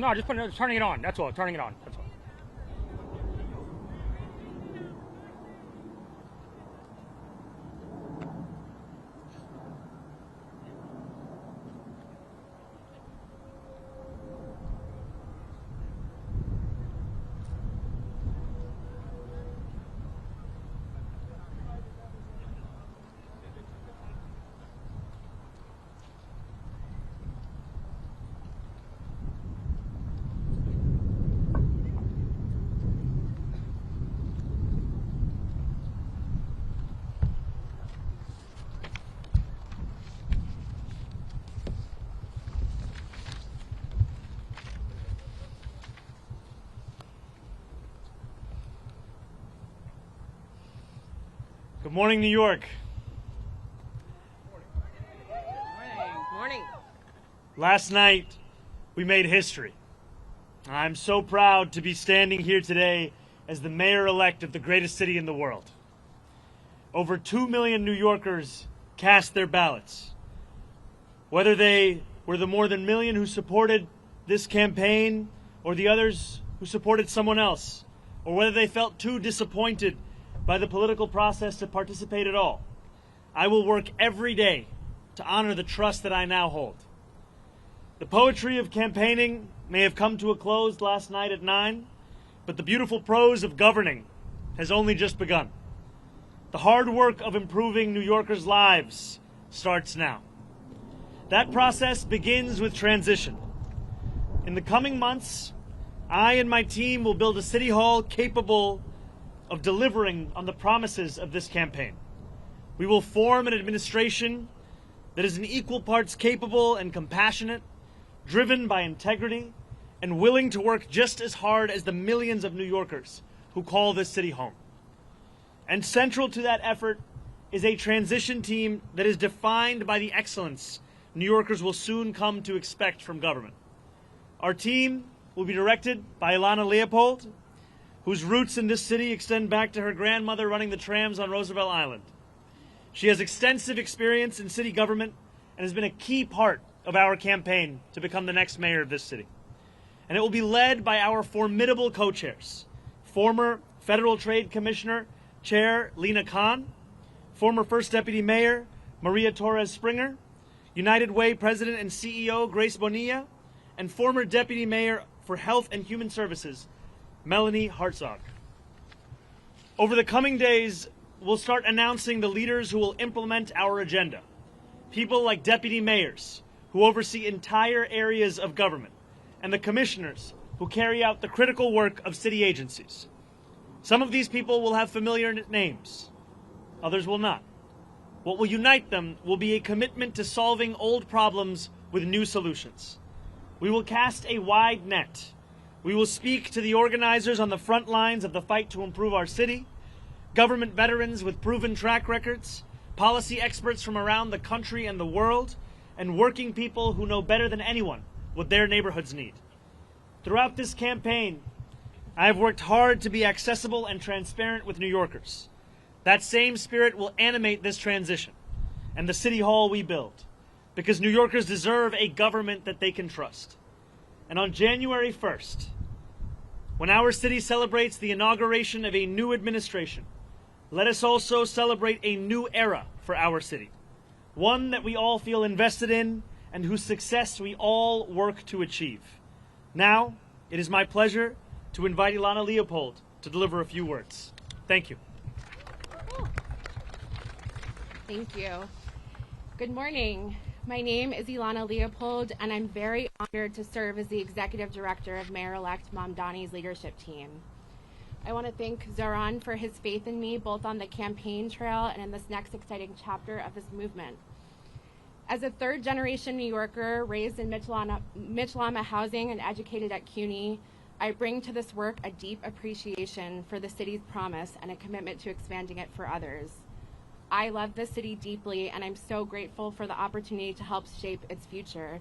No, just turning it on. That's all. Turning it on. That's all. Good morning, New York. Morning. Last night, we made history. I'm so proud to be standing here today as the mayor-elect of the greatest city in the world. Over 2 million New Yorkers cast their ballots. Whether they were the more than million who supported this campaign or the others who supported someone else, or whether they felt too disappointed by the political process to participate at all, I will work every day to honor the trust that I now hold. The poetry of campaigning may have come to a close last night at 9, but the beautiful prose of governing has only just begun. The hard work of improving New Yorkers' lives starts now. That process begins with transition. In the coming months, I and my team will build a city hall capable of delivering on the promises of this campaign. We will form an administration that is in equal parts capable and compassionate, driven by integrity, and willing to work just as hard as the millions of New Yorkers who call this city home. And central to that effort is a transition team that is defined by the excellence New Yorkers will soon come to expect from government. Our team will be directed by Ilana Leopold, whose roots in this city extend back to her grandmother running the trams on Roosevelt Island. She has extensive experience in city government and has been a key part of our campaign to become the next mayor of this city. And it will be led by our formidable co-chairs, former Federal Trade Commissioner Chair Lena Khan, former First Deputy Mayor Maria Torres Springer, United Way President and CEO Grace Bonilla, and former Deputy Mayor for Health and Human Services Melanie Hartzog. Over the coming days, we'll start announcing the leaders who will implement our agenda. People like deputy mayors, who oversee entire areas of government, and the commissioners, who carry out the critical work of city agencies. Some of these people will have familiar names. Others will not. What will unite them will be a commitment to solving old problems with new solutions. We will cast a wide net. We will speak to the organizers on the front lines of the fight to improve our city, government veterans with proven track records, policy experts from around the country and the world, and working people who know better than anyone what their neighborhoods need. Throughout this campaign, I have worked hard to be accessible and transparent with New Yorkers. That same spirit will animate this transition and the city hall we build, because New Yorkers deserve a government that they can trust. And on January 1st, when our city celebrates the inauguration of a new administration, let us also celebrate a new era for our city, one that we all feel invested in and whose success we all work to achieve. Now, it is my pleasure to invite Ilana Leopold to deliver a few words. Thank you. Thank you. Good morning. My name is Ilana Leopold, and I'm very honored to serve as the Executive Director of Mayor-elect Mamdani's leadership team. I want to thank Zohran for his faith in me, both on the campaign trail and in this next exciting chapter of this movement. As a third-generation New Yorker raised in Mitchell-Lama housing and educated at CUNY, I bring to this work a deep appreciation for the city's promise and a commitment to expanding it for others. I love this city deeply, and I'm so grateful for the opportunity to help shape its future.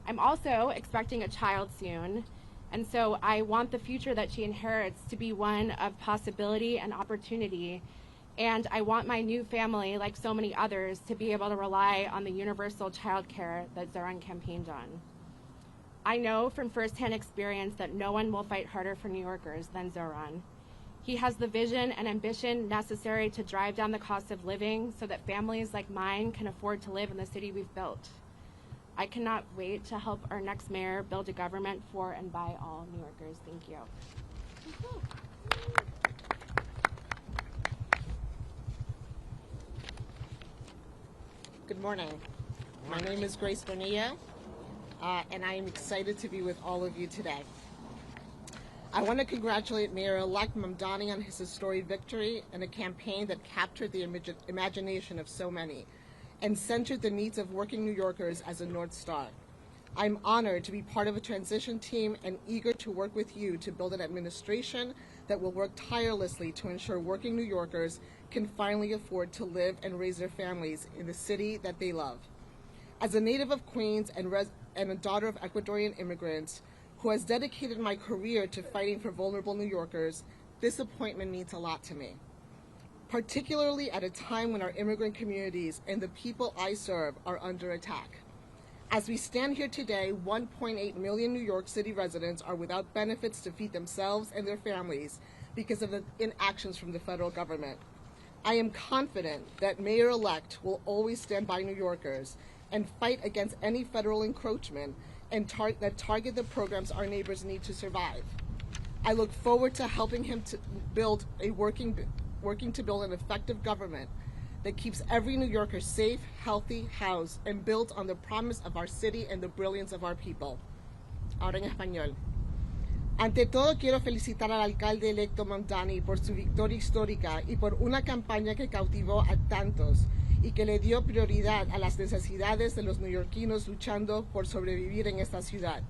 I'm also expecting a child soon, and so I want the future that she inherits to be one of possibility and opportunity, and I want my new family, like so many others, to be able to rely on the universal child care that Zohran campaigned on. I know from firsthand experience that no one will fight harder for New Yorkers than Zohran. He has the vision and ambition necessary to drive down the cost of living so that families like mine can afford to live in the city we've built. I cannot wait to help our next mayor build a government for and by all New Yorkers. Thank you. Good morning. My name is Grace Bonilla, and I am excited to be with all of you today. I want to congratulate Mayor-elect Mamdani on his historic victory and a campaign that captured the imagination of so many and centered the needs of working New Yorkers as a North Star. I'm honored to be part of a transition team and eager to work with you to build an administration that will work tirelessly to ensure working New Yorkers can finally afford to live and raise their families in the city that they love. As a native of Queens and a daughter of Ecuadorian immigrants who has dedicated my career to fighting for vulnerable New Yorkers, this appointment means a lot to me, particularly at a time when our immigrant communities and the people I serve are under attack. As we stand here today, 1.8 million New York City residents are without benefits to feed themselves and their families because of the inactions from the federal government. I am confident that Mayor-elect will always stand by New Yorkers and fight against any federal encroachment and that target the programs our neighbors need to survive. I look forward to helping him to build working to build an effective government that keeps every New Yorker safe, healthy, housed, and built on the promise of our city and the brilliance of our people. Ahora en español. Ante todo, quiero felicitar al alcalde electo Mamdani por su victoria histórica y por una campaña que cautivó a tantos y que le dio prioridad a las necesidades de los neoyorquinos luchando por sobrevivir en esta ciudad.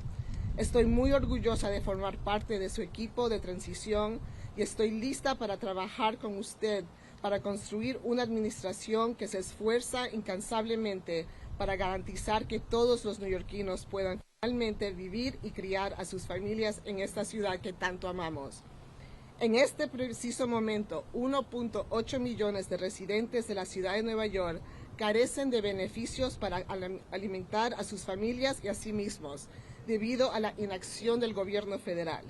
Estoy muy orgullosa de formar parte de su equipo de transición y estoy lista para trabajar con usted para construir una administración que se esfuerza incansablemente para garantizar que todos los neoyorquinos puedan finalmente vivir y criar a sus familias en esta ciudad que tanto amamos. En este preciso momento, 1.8 millones de residentes de la ciudad de Nueva York carecen de beneficios para alimentar a sus familias y a sí mismos, debido a la inacción del gobierno federal.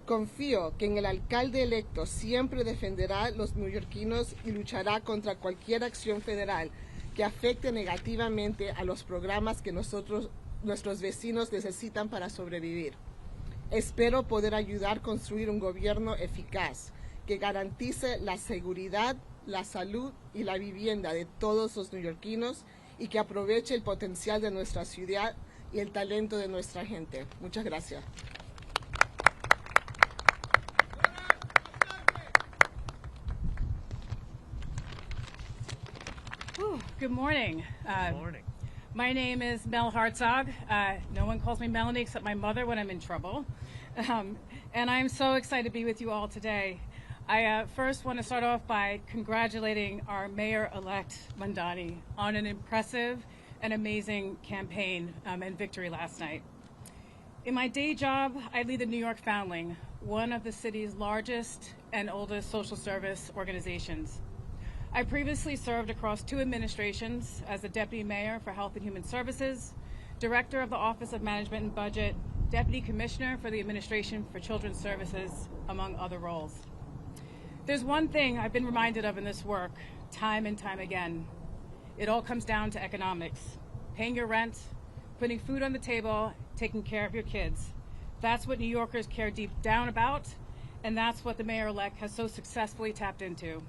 Confío que en el alcalde electo siempre defenderá a los neoyorquinos y luchará contra cualquier acción federal que afecte negativamente a los programas que nuestros vecinos necesitan para sobrevivir. Espero poder ayudar a construir un gobierno eficaz que garantice la seguridad, la salud y la vivienda de todos los neoyorquinos y que aproveche el potencial de nuestra ciudad y el talento de nuestra gente. Muchas gracias. Good morning. Good morning. My name is Mel Hartzog. No one calls me Melanie except my mother when I'm in trouble. And I'm so excited to be with you all today. I first want to start off by congratulating our Mayor-elect Mamdani on an impressive and amazing campaign and victory last night. In my day job, I lead the New York Foundling, one of the city's largest and oldest social service organizations. I previously served across 2 administrations as the Deputy Mayor for Health and Human Services, Director of the Office of Management and Budget, Deputy Commissioner for the Administration for Children's Services, among other roles. There's one thing I've been reminded of in this work, time and time again. It all comes down to economics. Paying your rent, putting food on the table, taking care of your kids. That's what New Yorkers care deep down about, and that's what the Mayor-elect has so successfully tapped into.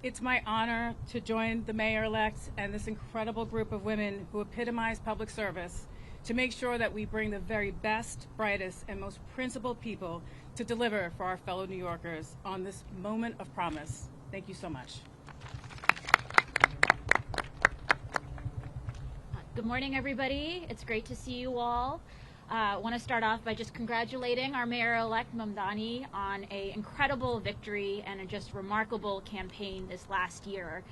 It's my honor to join the Mayor-elect and this incredible group of women who epitomize public service to make sure that we bring the very best, brightest, and most principled people to deliver for our fellow New Yorkers on this moment of promise. Thank you so much. Good morning, everybody. It's great to see you all. I want to start off by just congratulating our Mayor-elect Mamdani on an incredible victory and a just remarkable campaign this last year.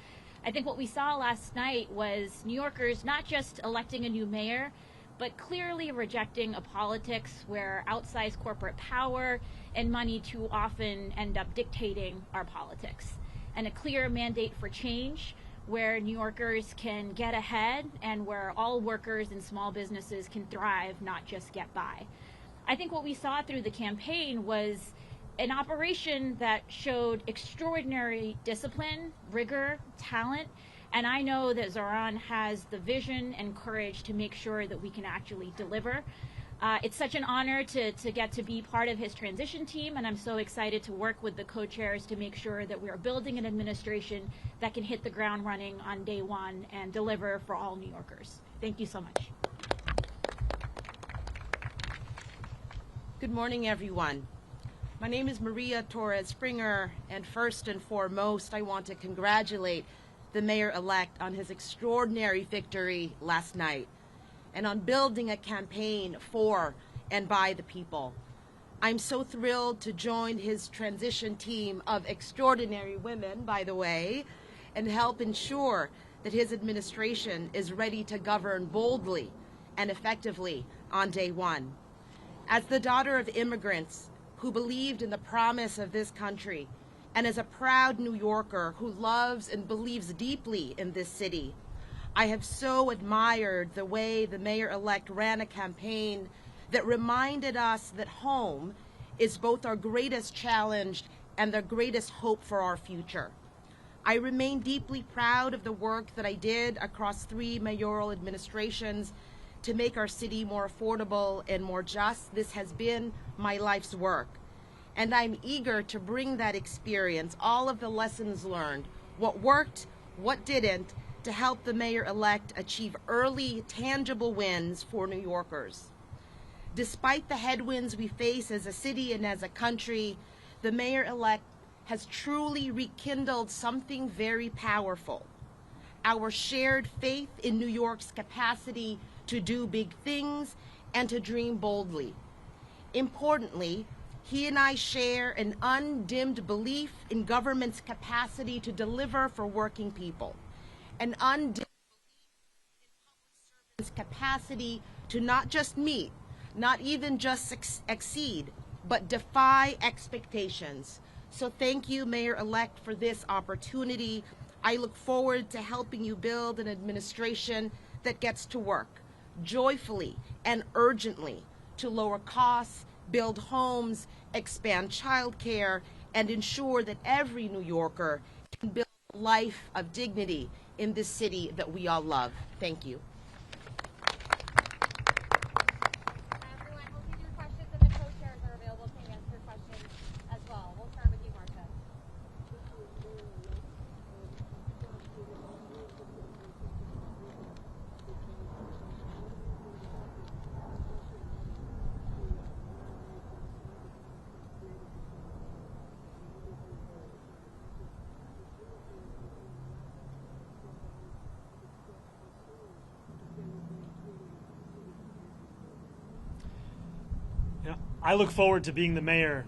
I think what we saw last night was New Yorkers not just electing a new mayor, but clearly rejecting a politics where outsized corporate power and money too often end up dictating our politics, and a clear mandate for change where New Yorkers can get ahead and where all workers and small businesses can thrive, not just get by. I think what we saw through the campaign was an operation that showed extraordinary discipline, rigor, talent, and I know that Zohran has the vision and courage to make sure that we can actually deliver. It's such an honor to get to be part of his transition team, and I'm so excited to work with the co-chairs to make sure that we are building an administration that can hit the ground running on day one and deliver for all New Yorkers. Thank you so much. Good morning, everyone. My name is Maria Torres Springer, and first and foremost, I want to congratulate the mayor-elect on his extraordinary victory last night and on building a campaign for and by the people. I'm so thrilled to join his transition team of extraordinary women, by the way, and help ensure that his administration is ready to govern boldly and effectively on day one. As the daughter of immigrants who believed in the promise of this country, and as a proud New Yorker who loves and believes deeply in this city, I have so admired the way the mayor-elect ran a campaign that reminded us that home is both our greatest challenge and the greatest hope for our future. I remain deeply proud of the work that I did across 3 mayoral administrations to make our city more affordable and more just. This has been my life's work. And I'm eager to bring that experience, all of the lessons learned, what worked, what didn't, to help the mayor-elect achieve early, tangible wins for New Yorkers. Despite the headwinds we face as a city and as a country, the mayor-elect has truly rekindled something very powerful: our shared faith in New York's capacity to do big things and to dream boldly. Importantly, he and I share an undimmed belief in government's capacity to deliver for working people, an undimmed belief in public servants' capacity to not just meet, not even just exceed, but defy expectations. So thank you, Mayor-elect, for this opportunity. I look forward to helping you build an administration that gets to work joyfully and urgently to lower costs, build homes, expand childcare, and ensure that every New Yorker can build a life of dignity in this city that we all love. Thank you. Everyone, we'll give you questions, and the co-chairs are available to answer questions as well. We'll start with you, Marcia. I look forward to being the mayor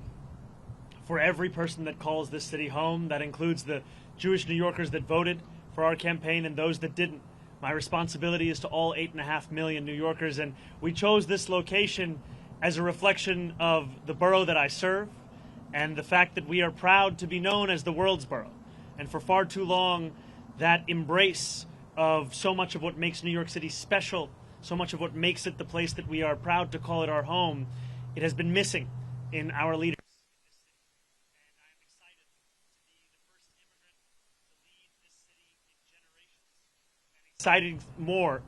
for every person that calls this city home. That includes the Jewish New Yorkers that voted for our campaign and those that didn't. My responsibility is to all 8.5 million New Yorkers, and we chose this location as a reflection of the borough that I serve and the fact that we are proud to be known as the world's borough. And for far too long, that embrace of so much of what makes New York City special, so much of what makes it the place that we are proud to call it our home, it has been missing in our leaders in this city. And I am excited to be the first immigrant to lead this city in generations. And excited more,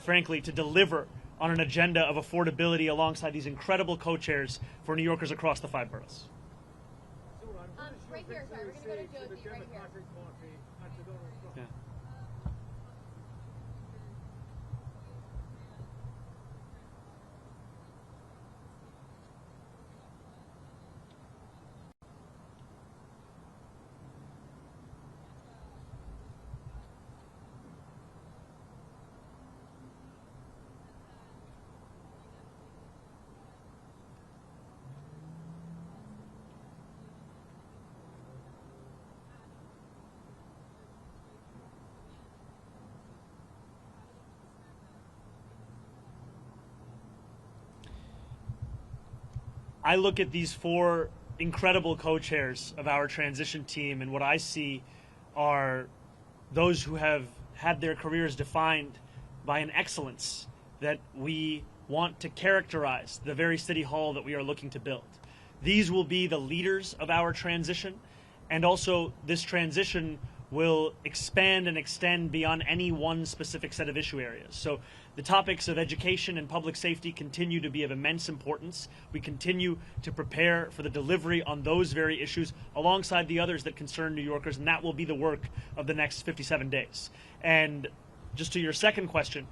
frankly, to deliver on an agenda of affordability alongside these incredible co-chairs for New Yorkers across the 5 boroughs. Right here, sorry, we're going to go to Josie right here. Yeah. I look at these 4 incredible co-chairs of our transition team, and what I see are those who have had their careers defined by an excellence that we want to characterize the very city hall that we are looking to build. These will be the leaders of our transition, and also this transition will expand and extend beyond any one specific set of issue areas. So the topics of education and public safety continue to be of immense importance. We continue to prepare for the delivery on those very issues alongside the others that concern New Yorkers, and that will be the work of the next 57 days. And just to your second question,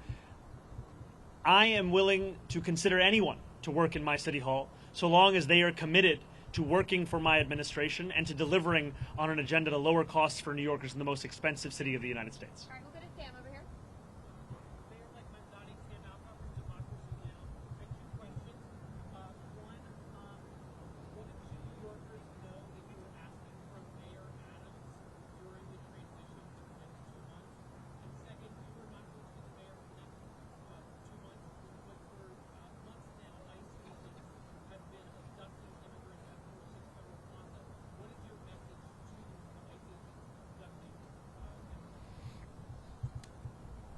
I am willing to consider anyone to work in my city hall so long as they are committed to working for my administration and to delivering on an agenda to lower costs for New Yorkers in the most expensive city of the United States. All right, we'll go to Sam over here. Mayor-elect Mamdani, Sam Alcott from Democracy Now! I have two questions. One, what did New Yorkers know that you were asking from Mayor Adams during the transition for the next 2 months? And second, you were not going to be the mayor for the next 2 months, but for months now, ICE agents have been abducting immigrants at 46 Federal Plaza. What is your message to the ICE agents abducting immigrants?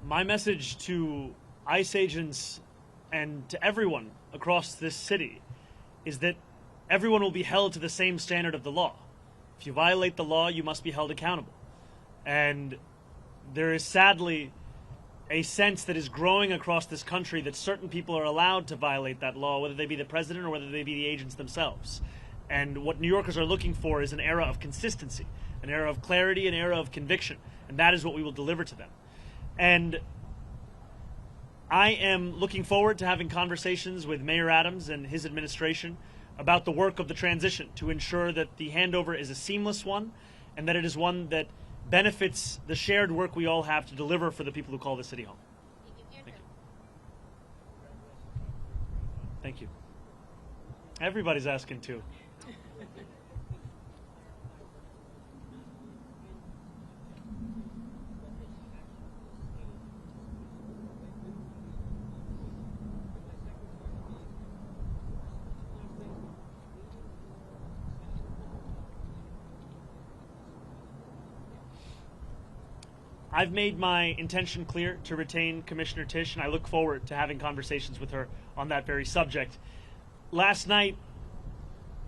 My message to ICE agents and to everyone across this city is that everyone will be held to the same standard of the law. If you violate the law, you must be held accountable. And there is sadly a sense that is growing across this country that certain people are allowed to violate that law, whether they be the president or whether they be the agents themselves. And what New Yorkers are looking for is an era of consistency, an era of clarity, an era of conviction. And that is what we will deliver to them. And I am looking forward to having conversations with Mayor Adams and his administration about the work of the transition to ensure that the handover is a seamless one and that it is one that benefits the shared work we all have to deliver for the people who call the City Hall. Thank you. Andrew. Thank you. Everybody's asking too. I've made my intention clear to retain Commissioner Tisch, and I look forward to having conversations with her on that very subject. Last night,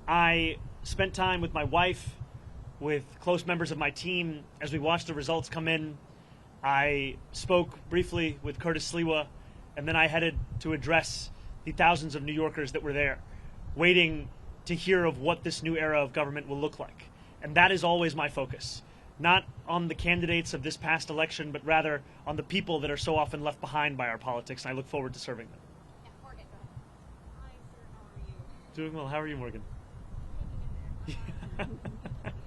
I spent time with my wife, with close members of my team, as we watched the results come in. I spoke briefly with Curtis Sliwa, and then I headed to address the thousands of New Yorkers that were there, waiting to hear of what this new era of government will look like. And that is always my focus. Not on the candidates of this past election, but rather on the people that are so often left behind by our politics, and I look forward to serving them. Yeah, Morgan, go ahead. Hi, sir. How are you? Doing well. How are you, Morgan? Hanging in there.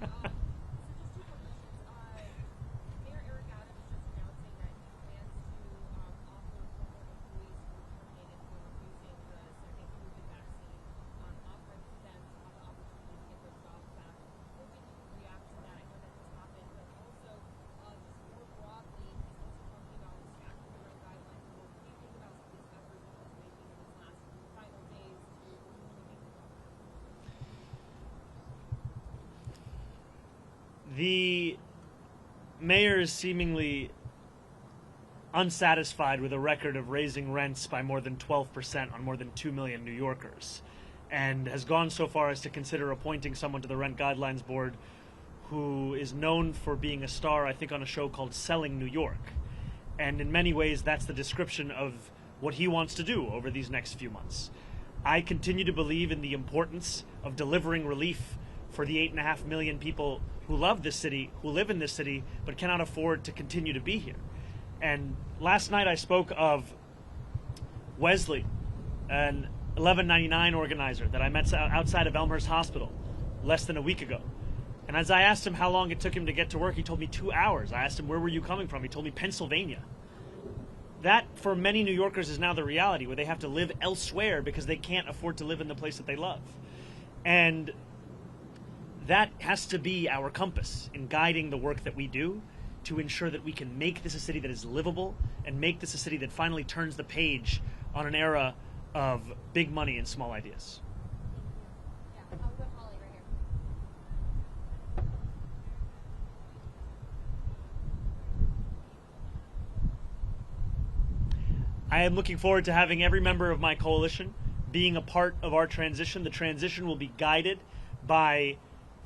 So just two questions. Mayor Eric Adams just announcing that he plans to offer former employees who were terminated for refusing the second COVID vaccine, offering them the opportunity to get their jobs back. Hoping you can react to that. I know that has happened, but also just more broadly, he's also talking about stacking the right guidelines. What do you think about some of these efforts that he's making in his last final days to make the government? The mayor is seemingly unsatisfied with a record of raising rents by more than 12% on more than 2 million New Yorkers, and has gone so far as to consider appointing someone to the Rent Guidelines Board who is known for being a star, I think, on a show called Selling New York. And in many ways, that's the description of what he wants to do over these next few months. I continue to believe in the importance of delivering relief for the 8.5 million people who love this city, who live in this city, but cannot afford to continue to be here. And last night I spoke of Wesley, an 1199 organizer that I met outside of Elmhurst Hospital less than a week ago. And as I asked him how long it took him to get to work, he told me 2 hours. I asked him, where were you coming from? He told me Pennsylvania. That, for many New Yorkers, is now the reality, where they have to live elsewhere because they can't afford to live in the place that they love. And that has to be our compass in guiding the work that we do to ensure that we can make this a city that is livable and make this a city that finally turns the page on an era of big money and small ideas. Yeah, I'll go Holly right here. I am looking forward to having every member of my coalition being a part of our transition. The transition will be guided by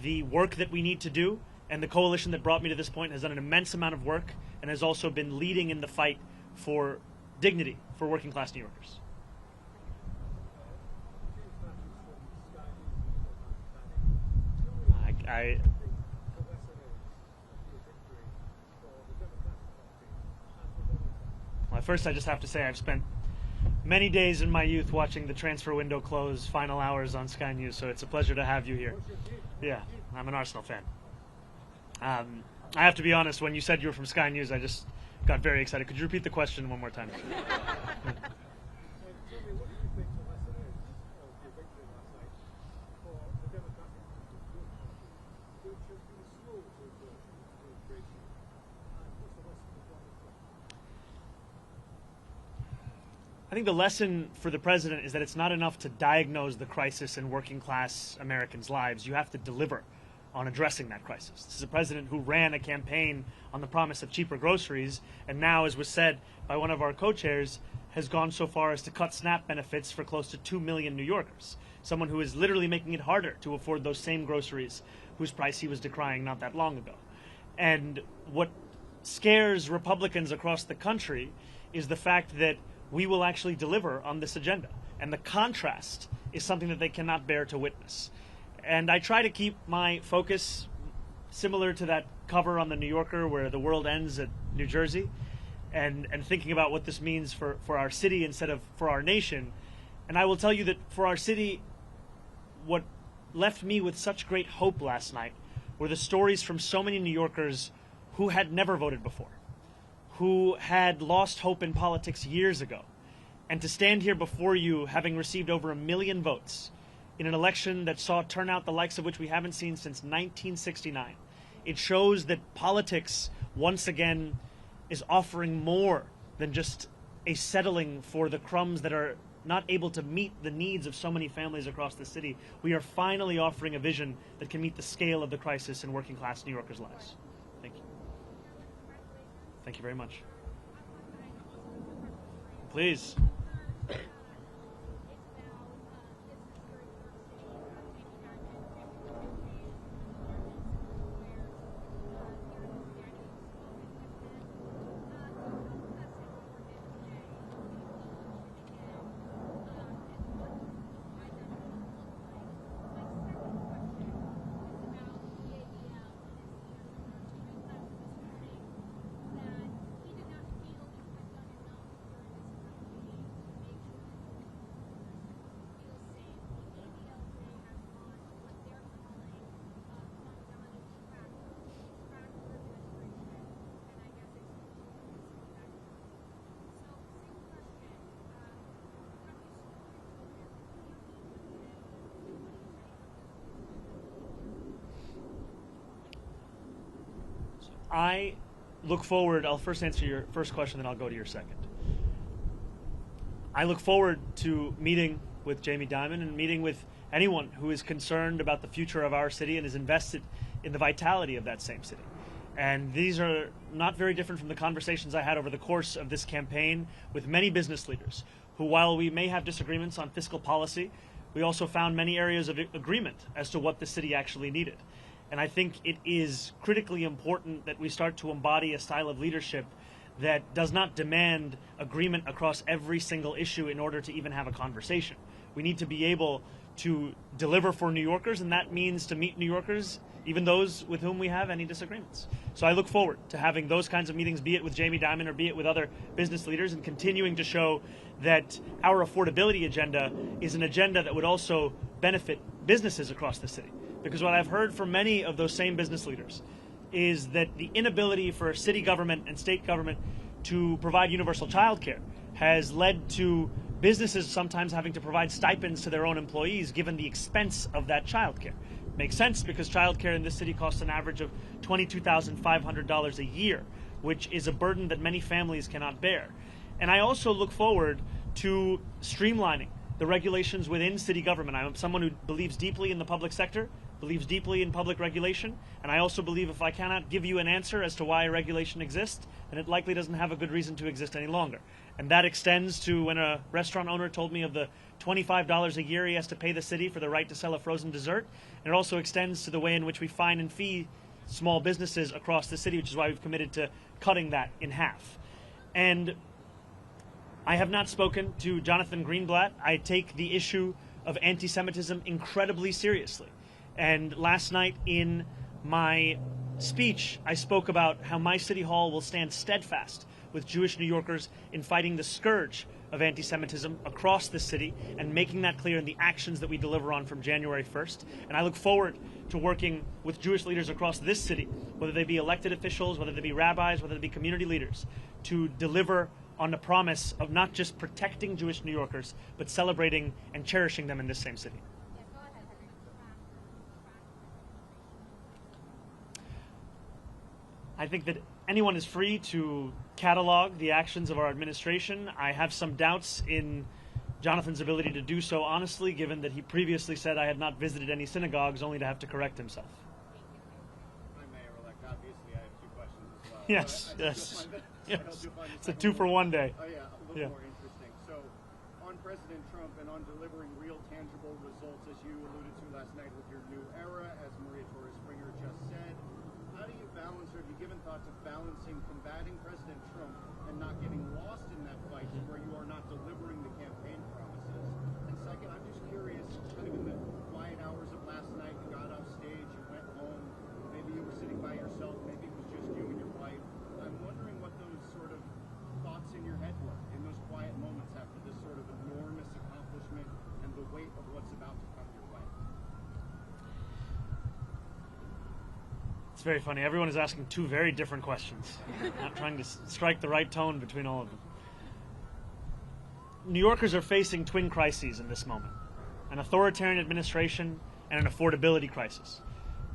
the work that we need to do, and the coalition that brought me to this point has done an immense amount of work and has also been leading in the fight for dignity for working class New Yorkers. Well, first I just have to say I've spent many days in my youth watching the transfer window close, final hours on Sky News, so it's a pleasure to have you here. Yeah, I'm an Arsenal fan. I have to be honest, when you said you were from Sky News, I just got very excited. Could you repeat the question one more time? I think the lesson for the president is that it's not enough to diagnose the crisis in working class Americans' lives. You have to deliver on addressing that crisis. This is a president who ran a campaign on the promise of cheaper groceries, and now, as was said by one of our co-chairs, has gone so far as to cut SNAP benefits for close to 2 million New Yorkers. Someone who is literally making it harder to afford those same groceries whose price he was decrying not that long ago. And what scares Republicans across the country is the fact that we will actually deliver on this agenda. And the contrast is something that they cannot bear to witness. And I try to keep my focus similar to that cover on the New Yorker where the world ends at New Jersey, and thinking about what this means for our city instead of for our nation. And I will tell you that for our city, what left me with such great hope last night were the stories from so many New Yorkers who had never voted before, who had lost hope in politics years ago. And to stand here before you, having received over 1 million votes in an election that saw turnout the likes of which we haven't seen since 1969, it shows that politics, once again, is offering more than just a settling for the crumbs that are not able to meet the needs of so many families across the city. We are finally offering a vision that can meet the scale of the crisis in working class New Yorkers' lives. Thank you. Thank you very much. Please. I look forward, I'll first answer your first question, then I'll go to your second. I look forward to meeting with Jamie Dimon and meeting with anyone who is concerned about the future of our city and is invested in the vitality of that same city. And these are not very different from the conversations I had over the course of this campaign with many business leaders who, while we may have disagreements on fiscal policy, we also found many areas of agreement as to what the city actually needed. And I think it is critically important that we start to embody a style of leadership that does not demand agreement across every single issue in order to even have a conversation. We need to be able to deliver for New Yorkers, and that means to meet New Yorkers, even those with whom we have any disagreements. So I look forward to having those kinds of meetings, be it with Jamie Dimon or be it with other business leaders, and continuing to show that our affordability agenda is an agenda that would also benefit businesses across the city. Because what I've heard from many of those same business leaders is that the inability for city government and state government to provide universal child care has led to businesses sometimes having to provide stipends to their own employees given the expense of that child care. Makes sense because child care in this city costs an average of $22,500 a year, which is a burden that many families cannot bear. And I also look forward to streamlining the regulations within city government. I'm someone who believes deeply in the public sector, believes deeply in public regulation, and I also believe if I cannot give you an answer as to why a regulation exists, then it likely doesn't have a good reason to exist any longer. And that extends to when a restaurant owner told me of the $25 a year he has to pay the city for the right to sell a frozen dessert. And it also extends to the way in which we fine and fee small businesses across the city, which is why we've committed to cutting that in half. And I have not spoken to Jonathan Greenblatt. I take the issue of anti-Semitism incredibly seriously. And last night in my speech, I spoke about how my city hall will stand steadfast with Jewish New Yorkers in fighting the scourge of anti-Semitism across the city and making that clear in the actions that we deliver on from January 1st. And I look forward to working with Jewish leaders across this city, whether they be elected officials, whether they be rabbis, whether they be community leaders, to deliver on the promise of not just protecting Jewish New Yorkers, but celebrating and cherishing them in this same city. I think that anyone is free to catalog the actions of our administration. I have some doubts in Jonathan's ability to do so honestly, given that he previously said I had not visited any synagogues, only to have to correct himself. Hi, Mayor-elect. Obviously, I have two questions as well. Yes, yes. Yes. It's a 2-for-1 day. Oh, yeah, a little more interesting. So, on President Trump and on delivering real, tangible results, as you alluded to last night with your new era, as Maria Torres-Springer just said, how do you balance, or have you given thought to balancing combating President Trump and not getting lost in that fight where you are not delivering the campaign promises? And second, I'm just curious, kind of in the quiet hours of last night, you got off stage, you went home, maybe you were sitting by yourself, maybe it was just you and your wife. I'm wondering what those sort of thoughts in your head were in those quiet moments after this sort of enormous accomplishment and the weight of what's about to come your way. It's very funny. Everyone is asking two very different questions. I'm trying to strike the right tone between all of them. New Yorkers are facing twin crises in this moment: an authoritarian administration and an affordability crisis.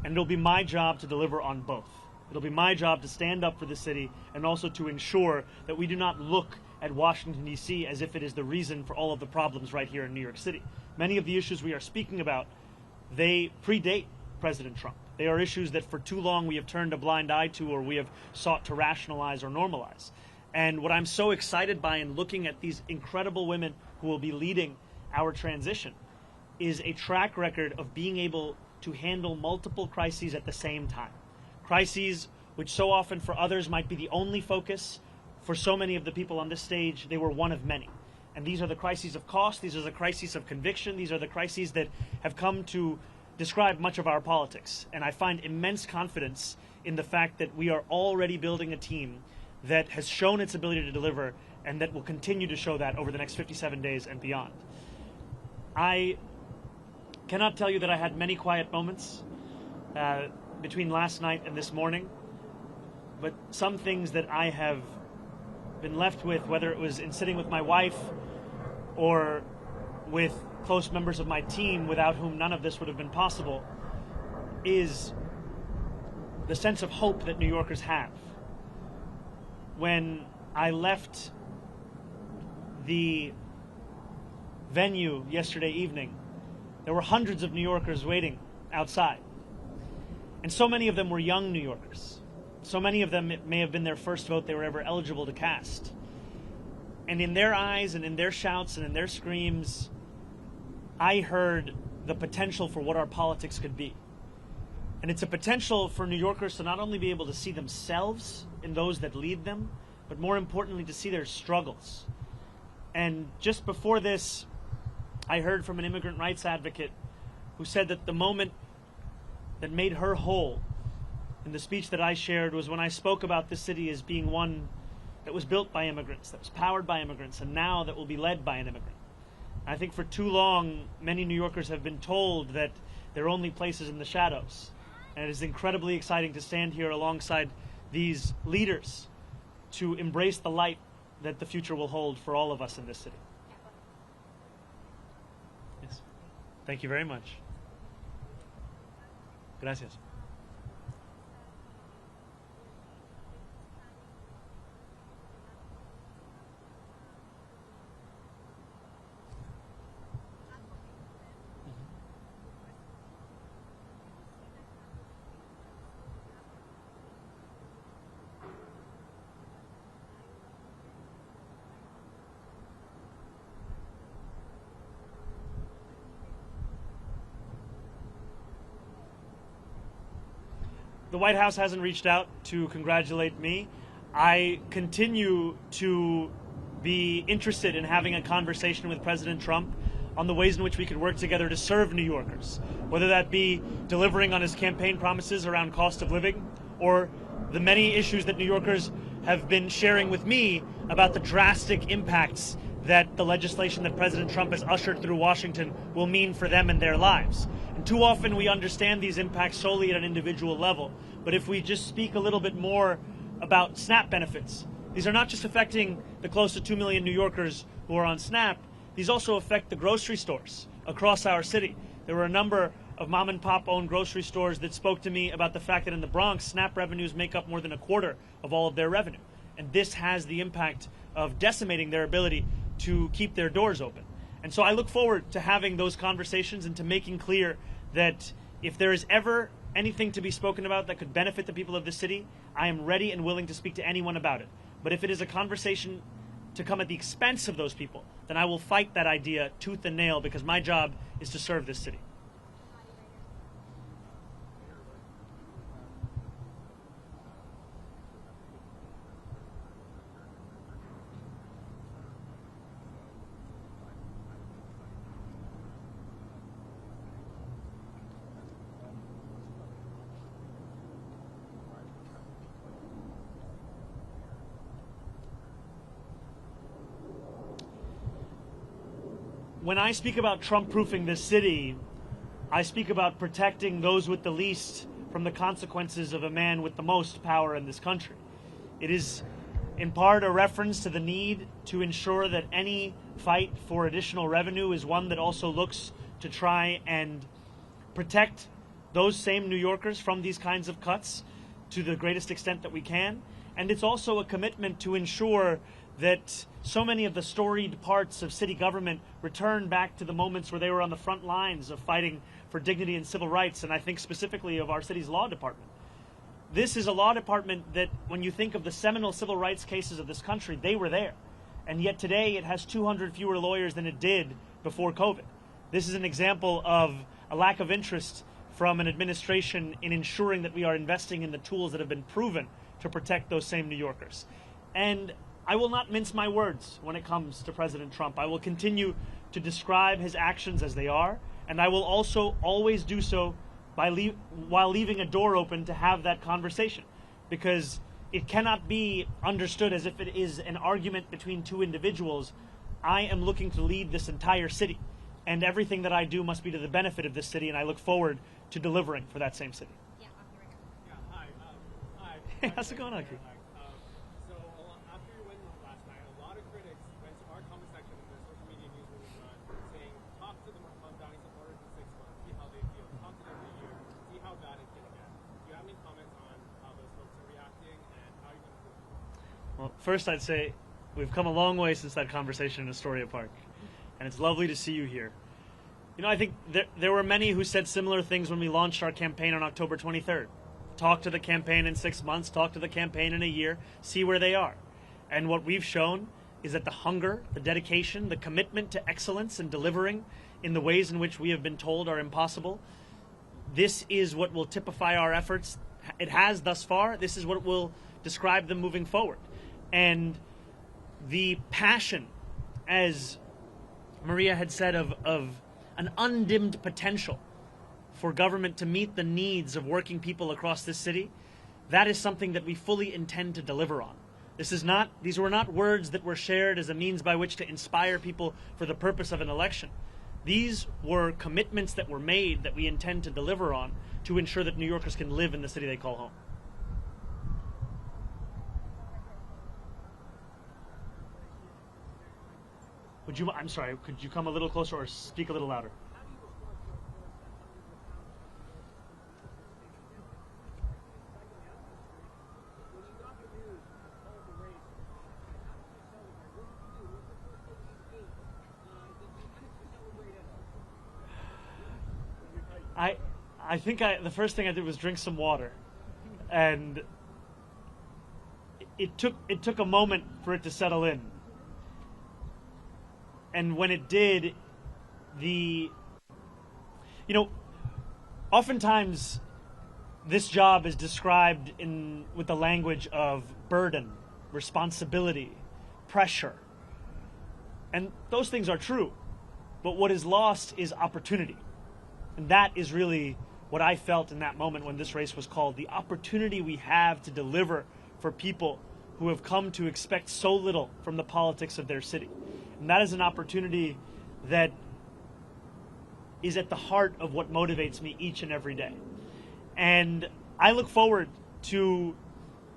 And it'll be my job to deliver on both. It'll be my job to stand up for the city and also to ensure that we do not look at Washington, D.C. as if it is the reason for all of the problems right here in New York City. Many of the issues we are speaking about, they predate President Trump. They are issues that for too long we have turned a blind eye to, or we have sought to rationalize or normalize. And what I'm so excited by in looking at these incredible women who will be leading our transition is a track record of being able to handle multiple crises at the same time. Crises which so often for others might be the only focus. For so many of the people on this stage, they were one of many. And these are the crises of cost, these are the crises of conviction, these are the crises that have come to describe much of our politics. And I find immense confidence in the fact that we are already building a team that has shown its ability to deliver and that will continue to show that over the next 57 days and beyond. I cannot tell you that I had many quiet moments between last night and this morning, but some things that I have been left with, whether it was in sitting with my wife or with close members of my team without whom none of this would have been possible, is the sense of hope that New Yorkers have. When I left the venue yesterday evening, there were hundreds of New Yorkers waiting outside. And so many of them were young New Yorkers. So many of them, it may have been their first vote they were ever eligible to cast. And in their eyes and in their shouts and in their screams, I heard the potential for what our politics could be. And it's a potential for New Yorkers to not only be able to see themselves in those that lead them, but more importantly, to see their struggles. And just before this, I heard from an immigrant rights advocate who said that the moment that made her whole in the speech that I shared was when I spoke about this city as being one that was built by immigrants, that was powered by immigrants, and now that will be led by an immigrant. I think for too long, many New Yorkers have been told that their only place is in the shadows. And it is incredibly exciting to stand here alongside these leaders to embrace the light that the future will hold for all of us in this city. Yes. Thank you very much. Gracias. the White House hasn't reached out to congratulate me. I continue to be interested in having a conversation with President Trump on the ways in which we could work together to serve New Yorkers, whether that be delivering on his campaign promises around cost of living or the many issues that New Yorkers have been sharing with me about the drastic impacts that the legislation that President Trump has ushered through Washington will mean for them and their lives. And too often we understand these impacts solely at an individual level. But if we just speak a little bit more about SNAP benefits, these are not just affecting the close to 2 million New Yorkers who are on SNAP, these also affect the grocery stores across our city. There were a number of mom and pop owned grocery stores that spoke to me about the fact that in the Bronx, SNAP revenues make up more than a quarter of all of their revenue. And this has the impact of decimating their ability to keep their doors open. And so I look forward to having those conversations and to making clear that if there is ever anything to be spoken about that could benefit the people of the city, I am ready and willing to speak to anyone about it. But if it is a conversation to come at the expense of those people, then I will fight that idea tooth and nail, because my job is to serve this city. When I speak about Trump-proofing this city, I speak about protecting those with the least from the consequences of a man with the most power in this country. It is in part a reference to the need to ensure that any fight for additional revenue is one that also looks to try and protect those same New Yorkers from these kinds of cuts to the greatest extent that we can. And it's also a commitment to ensure that so many of the storied parts of city government return back to the moments where they were on the front lines of fighting for dignity and civil rights, and I think specifically of our city's law department. This is a law department that, when you think of the seminal civil rights cases of this country, they were there. And yet today it has 200 fewer lawyers than it did before COVID. This is an example of a lack of interest from an administration in ensuring that we are investing in the tools that have been proven to protect those same New Yorkers. And I will not mince my words when it comes to President Trump. I will continue to describe his actions as they are, and I will also always do so while leaving a door open to have that conversation, because it cannot be understood as if it is an argument between two individuals. I am looking to lead this entire city, and everything that I do must be to the benefit of this city, and I look forward to delivering for that same city. Yeah, I'll be right back. Yeah, hi. Hey, how's it going, Aki? So after your win last night, a lot of critics went to our comment section in the social media news saying, talk to the Mamdani supporters in 6 months, see how they feel. Talk to them in a year, see how bad it's going to get. Do you have any comments on how those folks are reacting and how you're going to do it? Well, first I'd say we've come a long way since that conversation in Astoria Park, and it's lovely to see you here. You know, I think there were many who said similar things when we launched our campaign on October 23rd. Talk to the campaign in 6 months, talk to the campaign in a year, see where they are. And what we've shown is that the hunger, the dedication, the commitment to excellence and delivering in the ways in which we have been told are impossible, this is what will typify our efforts. It has thus far. This is what will describe them moving forward. And the passion, as Maria had said, of an undimmed potential for government to meet the needs of working people across this city, that is something that we fully intend to deliver on. These were not words that were shared as a means by which to inspire people for the purpose of an election. These were commitments that were made that we intend to deliver on to ensure that New Yorkers can live in the city they call home. I'm sorry, could you come a little closer or speak a little louder? I think the first thing I did was drink some water, and it took a moment for it to settle in. And when it did, oftentimes this job is described with the language of burden, responsibility, pressure. And those things are true. But what is lost is opportunity. And that is really what I felt in that moment when this race was called. The opportunity we have to deliver for people who have come to expect so little from the politics of their city. And that is an opportunity that is at the heart of what motivates me each and every day. And I look forward to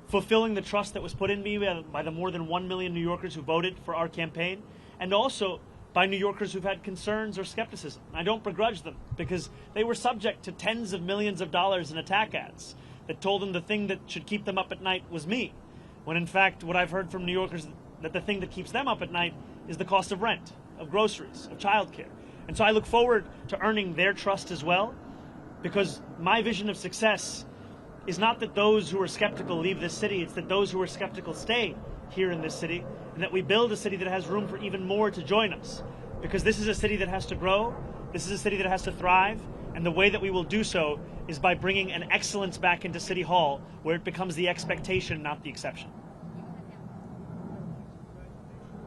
fulfilling the trust that was put in me by the more than 1 million New Yorkers who voted for our campaign, and also by New Yorkers who've had concerns or skepticism. I don't begrudge them, because they were subject to tens of millions of dollars in attack ads that told them the thing that should keep them up at night was me, when in fact what I've heard from New Yorkers that the thing that keeps them up at night is the cost of rent, of groceries, of childcare. And so I look forward to earning their trust as well, because my vision of success is not that those who are skeptical leave this city, it's that those who are skeptical stay here in this city, and that we build a city that has room for even more to join us. Because this is a city that has to grow, this is a city that has to thrive, and the way that we will do so is by bringing an excellence back into City Hall, where it becomes the expectation, not the exception.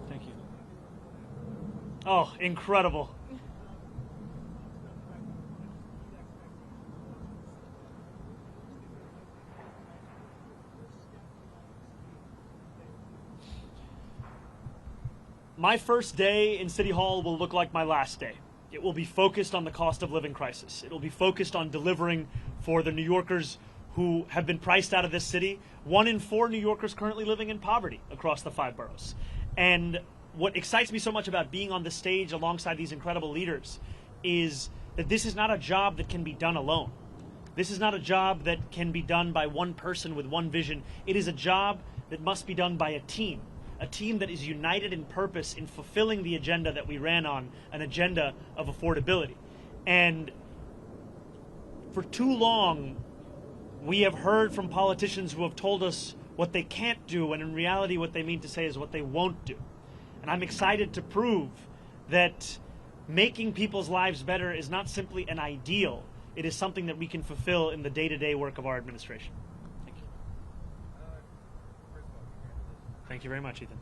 Thank you. Oh, incredible. My first day in City Hall will look like my last day. It will be focused on the cost of living crisis. It will be focused on delivering for the New Yorkers who have been priced out of this city. 1 in 4 New Yorkers currently living in poverty across the 5 boroughs. And what excites me so much about being on the stage alongside these incredible leaders is that this is not a job that can be done alone. This is not a job that can be done by one person with one vision. It is a job that must be done by a team that is united in purpose in fulfilling the agenda that we ran on, an agenda of affordability. And for too long, we have heard from politicians who have told us what they can't do, and in reality what they mean to say is what they won't do. And I'm excited to prove that making people's lives better is not simply an ideal, it is something that we can fulfill in the day-to-day work of our administration. Thank you. Thank you very much, Ethan.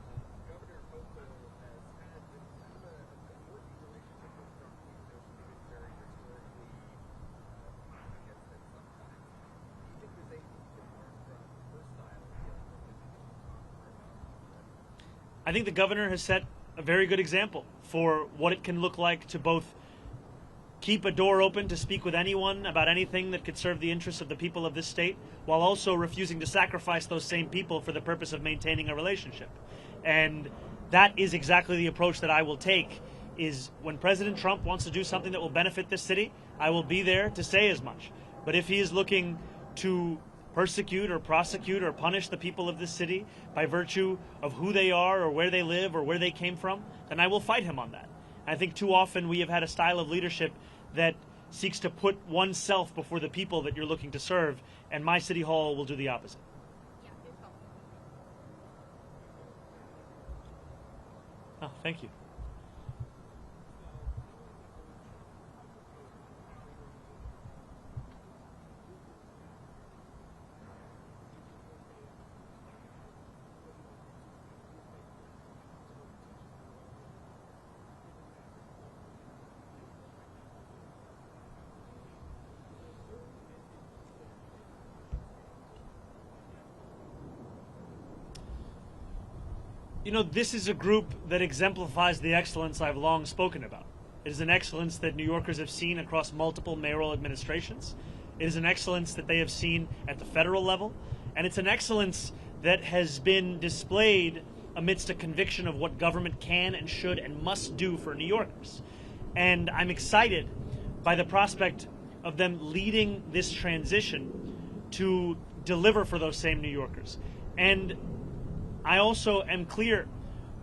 I think the governor has set a very good example for what it can look like to both keep a door open to speak with anyone about anything that could serve the interests of the people of this state, while also refusing to sacrifice those same people for the purpose of maintaining a relationship. And that is exactly the approach that I will take, is when President Trump wants to do something that will benefit this city, I will be there to say as much. But if he is looking to persecute or prosecute or punish the people of this city by virtue of who they are or where they live or where they came from, then I will fight him on that. I think too often we have had a style of leadership that seeks to put oneself before the people that you're looking to serve, and my City Hall will do the opposite. Oh, thank you. You know, this is a group that exemplifies the excellence I've long spoken about. It is an excellence that New Yorkers have seen across multiple mayoral administrations. It is an excellence that they have seen at the federal level. And it's an excellence that has been displayed amidst a conviction of what government can and should and must do for New Yorkers. And I'm excited by the prospect of them leading this transition to deliver for those same New Yorkers. And I also am clear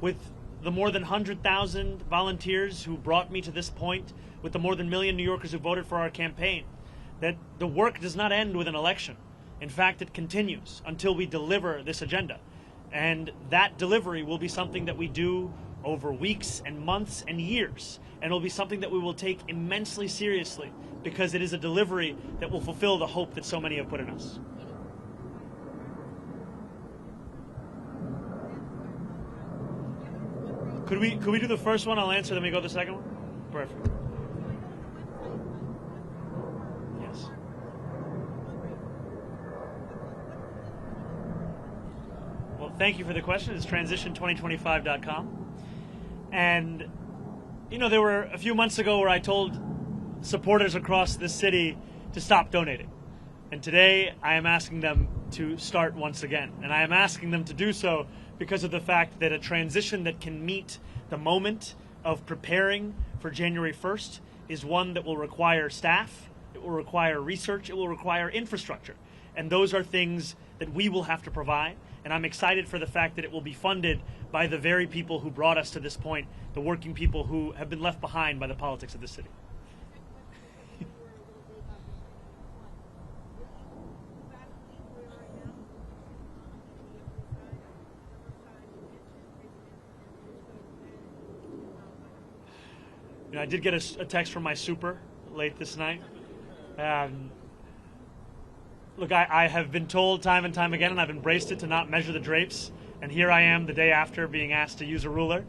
with the more than 100,000 volunteers who brought me to this point, with the more than 1 million New Yorkers who voted for our campaign, that the work does not end with an election. In fact, it continues until we deliver this agenda. And that delivery will be something that we do over weeks and months and years. And it will be something that we will take immensely seriously, because it is a delivery that will fulfill the hope that so many have put in us. Could we do the first one? I'll answer, then we go to the second one? Perfect. Yes. Well, thank you for the question. It's transition2025.com. And, you know, there were a few months ago where I told supporters across the city to stop donating. And today I am asking them to start once again. And I am asking them to do so because of the fact that a transition that can meet the moment of preparing for January 1st is one that will require staff, it will require research, it will require infrastructure. And those are things that we will have to provide. And I'm excited for the fact that it will be funded by the very people who brought us to this point, the working people who have been left behind by the politics of the city. You know, I did get a text from my super late this night. Look, I have been told time and time again, and I've embraced it, to not measure the drapes. And here I am the day after being asked to use a ruler.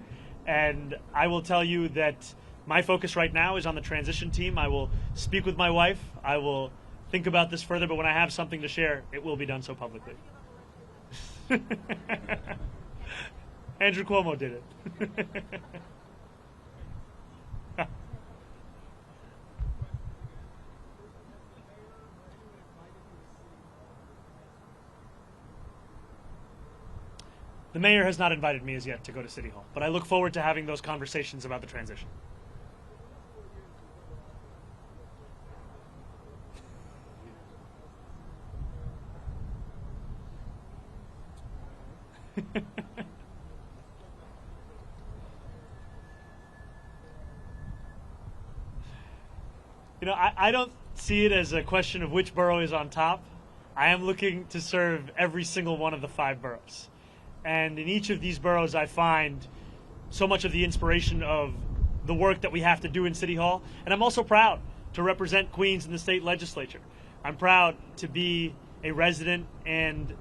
And I will tell you that my focus right now is on the transition team. I will speak with my wife. I will think about this further, but when I have something to share, it will be done so publicly. Andrew Cuomo did it. The mayor has not invited me as yet to go to City Hall, but I look forward to having those conversations about the transition. You know, I don't see it as a question of which borough is on top. I am looking to serve every single one of the 5 boroughs. And in each of these boroughs, I find so much of the inspiration of the work that we have to do in City Hall. And I'm also proud to represent Queens in the state legislature. I'm proud to be a resident and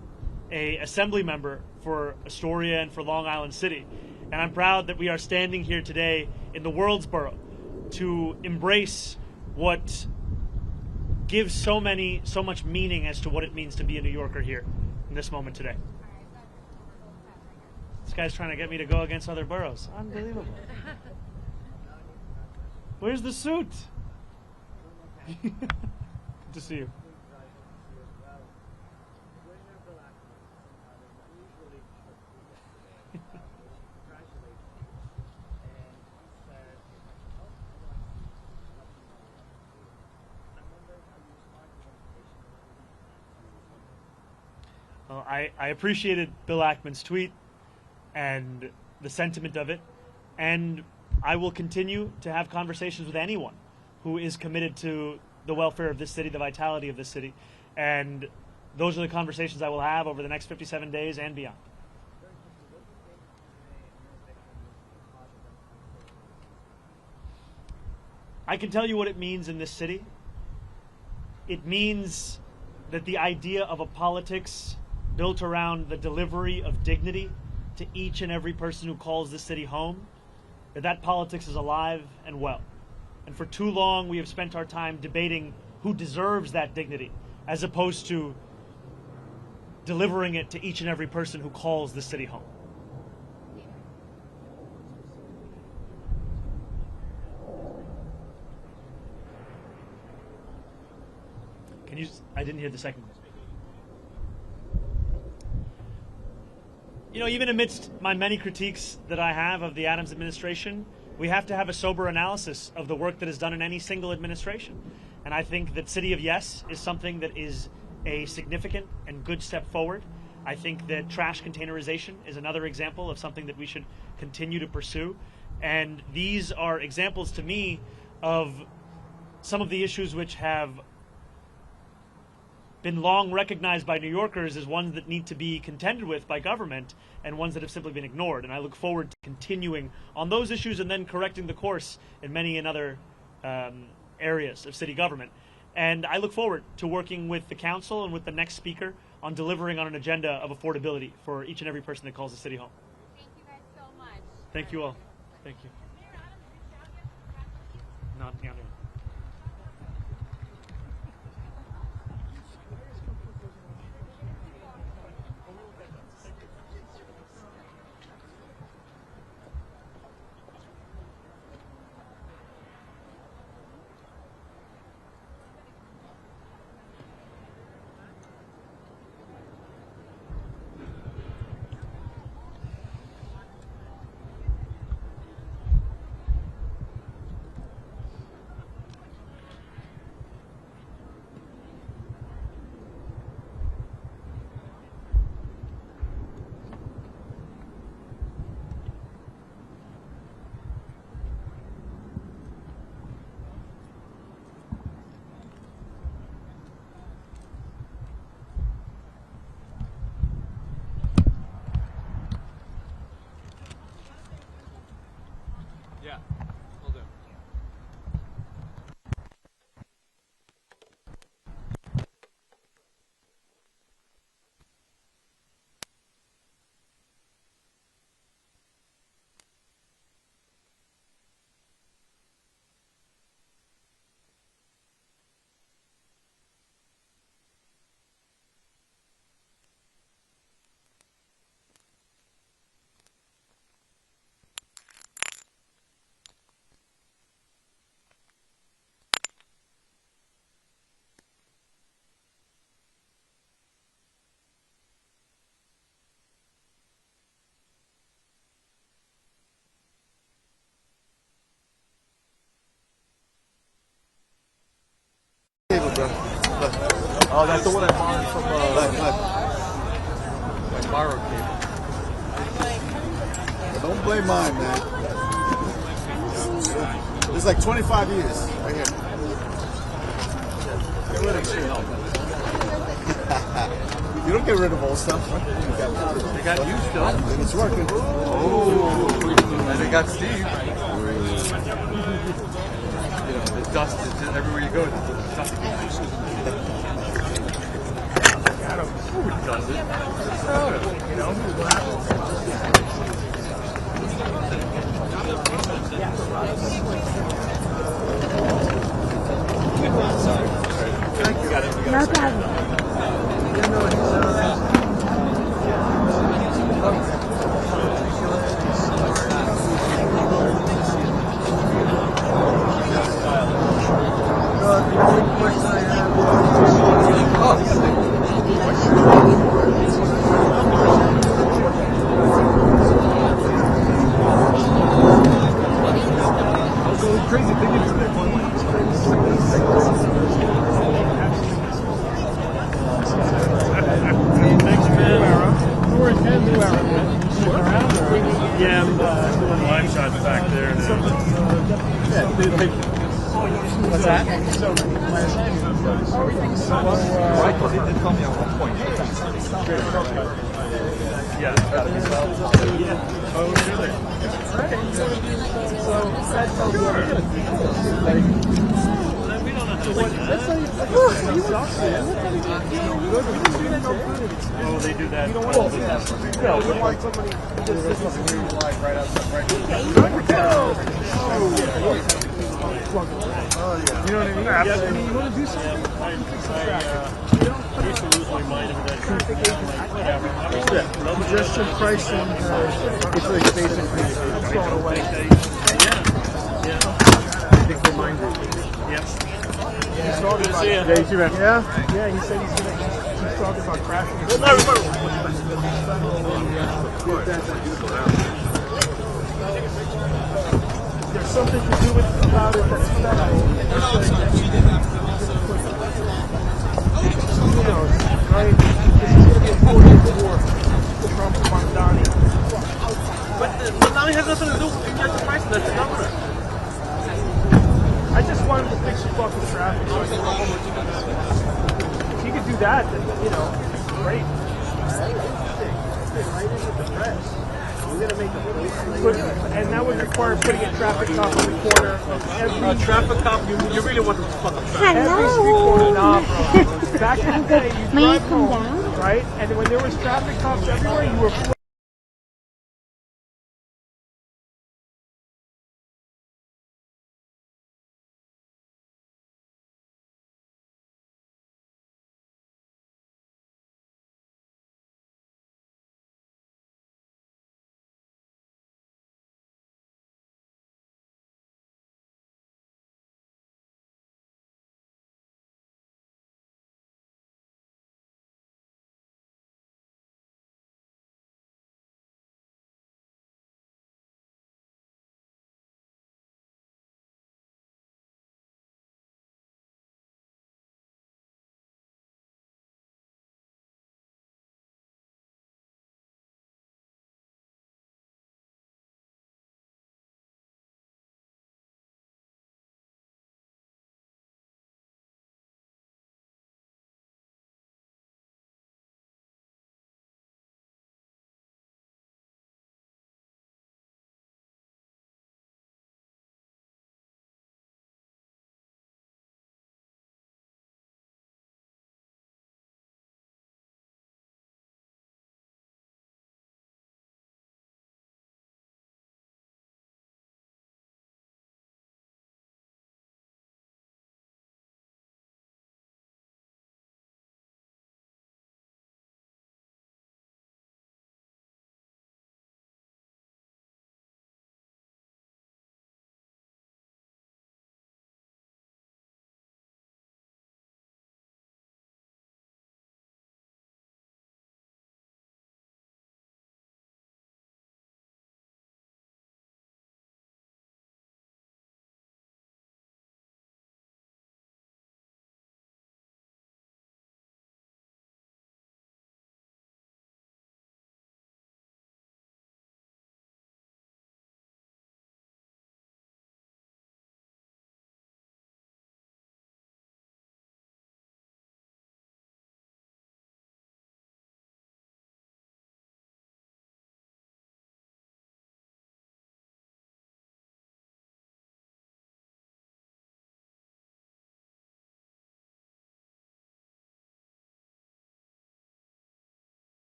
an assembly member for Astoria and for Long Island City. And I'm proud that we are standing here today in the world's borough to embrace what gives so much meaning as to what it means to be a New Yorker here in this moment today. This guy's trying to get me to go against other boroughs. Unbelievable. Where's the suit? Good to see you. Well, I appreciated Bill Ackman's tweet and the sentiment of it, and I will continue to have conversations with anyone who is committed to the welfare of this city, the vitality of this city, and those are the conversations I will have over the next 57 days and beyond. I can tell you what it means in this city. It means that the idea of a politics built around the delivery of dignity to each and every person who calls this city home, that politics is alive and well. And for too long, we have spent our time debating who deserves that dignity, as opposed to delivering it to each and every person who calls the city home. I didn't hear the second question. You know, even amidst my many critiques that I have of the Adams administration, we have to have a sober analysis of the work that is done in any single administration. And I think that City of Yes is something that is a significant and good step forward. I think that trash containerization is another example of something that we should continue to pursue. And these are examples to me of some of the issues which have been long recognized by New Yorkers as ones that need to be contended with by government and ones that have simply been ignored. And I look forward to continuing on those issues and then correcting the course in many other areas of city government. And I look forward to working with the council and with the next speaker on delivering on an agenda of affordability for each and every person that calls the city home. Thank you guys so much. Thank you all. Thank you. Not yet. Yeah, will do. Oh, that's the one I borrowed from my borrowed cable. Don't blame mine, man. It's like 25 years right here. Get rid of shit. You don't get rid of old stuff. They got you still. And it's working. Oh, and they got Steve. You know, the dust is just everywhere you go. It's dust. We're redundant. You know. Thank you. No problem. Crazy thing is that Thanks, man. we're in New Era. Yeah, I'm doing live shots back there now. What's that? Michael did tell me at one point. Yeah. Oh, really? Okay. So that's how We don't know how to do that. Oh, they do that. You don't want to do that. No, we want somebody just live right outside, right here. Oh, yeah. You know what I mean? Yeah. I mean, you want to do something? I used to lose my mind over that. Yeah. Congestion pricing, it's like basically it's going away. Yeah. I think the mind group. Yep. He's talking about, yeah, he said he's talking about crashing. There's something to do about it that's special. Who knows, right? This is going to be a 4-year war for Trump and Mamdani. But Mamdani has nothing to do with the price. That's the governor. I just want him to fix the fucking traffic. So I can go home with you. If he could do that, then, you know, great. Right into the press. And that would require putting a traffic cop on the corner of every traffic cop. You really want to fuck up traffic. every street corner. Nah, bro. Back in the day, you drive home, right? And when there was traffic cops everywhere, you were